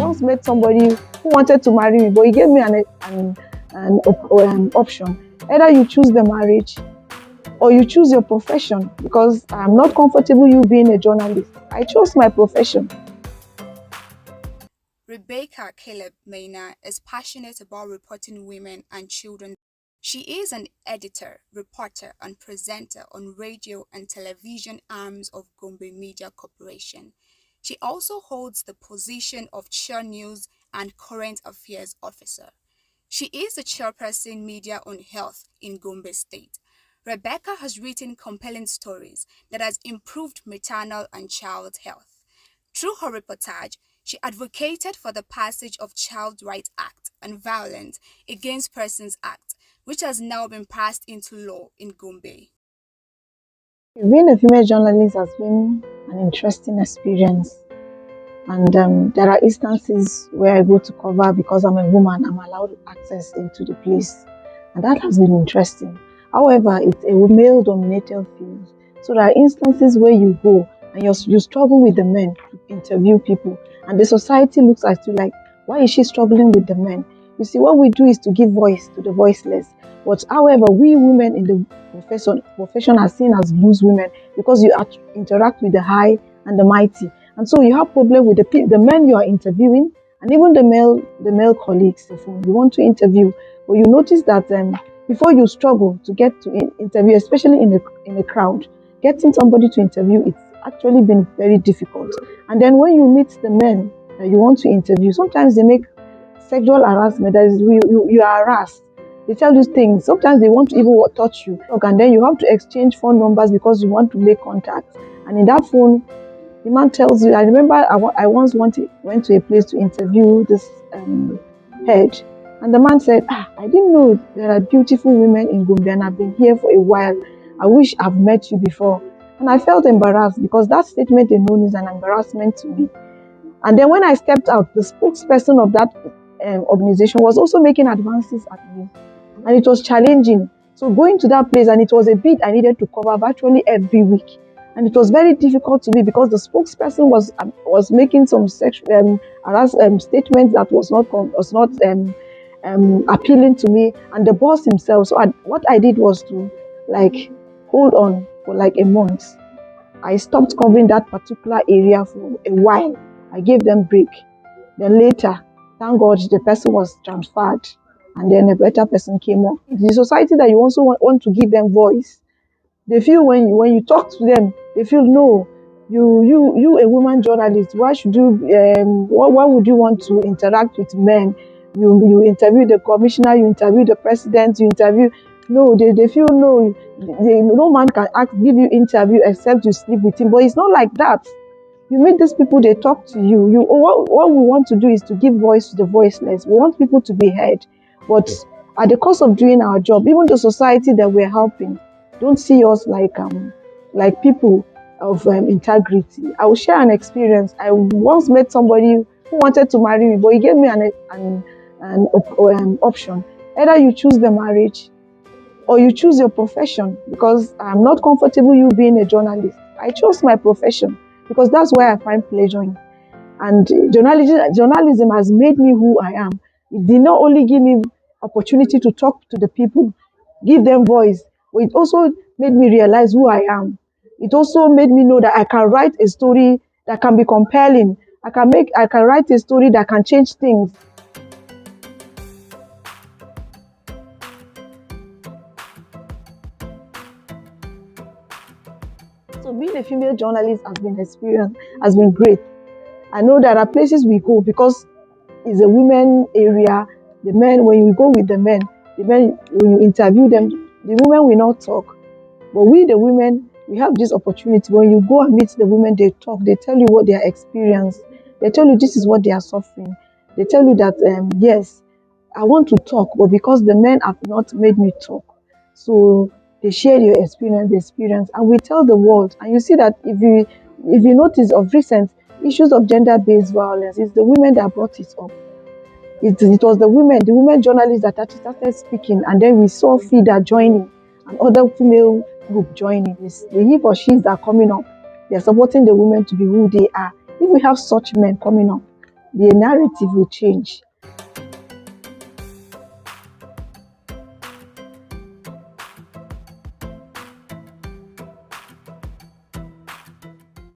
once met somebody who wanted to marry me, but he gave me an option. Either you choose the marriage or you choose your profession, because I'm not comfortable you being a journalist. I chose my profession. Rebecca Caleb Maina is passionate about reporting women and children. She is an editor, reporter, and presenter on radio and television arms of Gombe Media Corporation. She also holds the position of Chair News and Current Affairs Officer. She is the chairperson Media on Health in Gombe State. Rebecca has written compelling stories that has improved maternal and child health. Through her reportage, she advocated for the passage of Child Rights Act and Violence Against Persons Act, which has now been passed into law in Gombe. Being a female journalist has been an interesting experience. And there are instances where I go to cover because I'm a woman, I'm allowed access into the place. And that has been interesting. However, it's a male-dominated field. So there are instances where you go and you struggle with the men to interview people. And the society looks at you like, why is she struggling with the men? You see, what we do is to give voice to the voiceless. But however, we women in the profession are seen as loose women because you interact with the high and the mighty. And so you have problem with the men you are interviewing, and even the male colleagues you want to interview. But you notice that before you struggle to get to interview, especially in a crowd, getting somebody to interview, it's actually been very difficult. And then when you meet the men that you want to interview, sometimes they make sexual harassment. That is, you are harassed. They tell you things. Sometimes they want to even touch you, and then you have to exchange phone numbers because you want to make contact. And in that phone, the man tells you, I remember I once went to a place to interview this head, and the man said, I didn't know there are beautiful women in Gombe, and I've been here for a while. I wish I've met you before. And I felt embarrassed because that statement alone is an embarrassment to me. And then when I stepped out, the spokesperson of that organization was also making advances at me, and it was challenging. So going to that place, and it was a bit I needed to cover virtually every week. And it was very difficult to me because the spokesperson was making some sexual statements that was not appealing to me, and the boss himself. So what I did was to hold on for a month. I stopped covering that particular area for a while. I gave them break. Then later, thank God, the person was transferred, and then a better person came up. The society that you also want to give them voice. They feel when you talk to them, they feel no, you a woman journalist. Why should you? Why would you want to interact with men? You interview the commissioner, you interview the president, you interview. No, they feel no. No man can give you interview except you sleep with him. But it's not like that. You meet these people, they talk to you. What we want to do is to give voice to the voiceless. We want people to be heard. But at the cost of doing our job, even the society that we're helping don't see us like people of integrity. I will share an experience. I once met somebody who wanted to marry me, but he gave me an option. Either you choose the marriage or you choose your profession, because I'm not comfortable you being a journalist. I chose my profession because that's where I find pleasure in. And journalism has made me who I am. It did not only give me opportunity to talk to the people, give them voice, but it also made me realize who I am. It also made me know that I can write a story that can be compelling. I can write a story that can change things. So being a female journalist has been great. I know there are places we go because it's a women area. The men, when you go with the men, when you interview them, the women will not talk. But we, the women, we have this opportunity. When you go and meet the women, they talk. They tell you what they are experiencing. They tell you this is what they are suffering. They tell you that, yes, I want to talk, but because the men have not made me talk. So they share your experience, and we tell the world. And you see that if you notice of recent issues of gender-based violence, it's the women that brought it up. It was the women journalists that started speaking, and then we saw FIDA joining and other female group joining. It's the he or she's that are coming up. They're supporting the women to be who they are. If we have such men coming up, the narrative will change.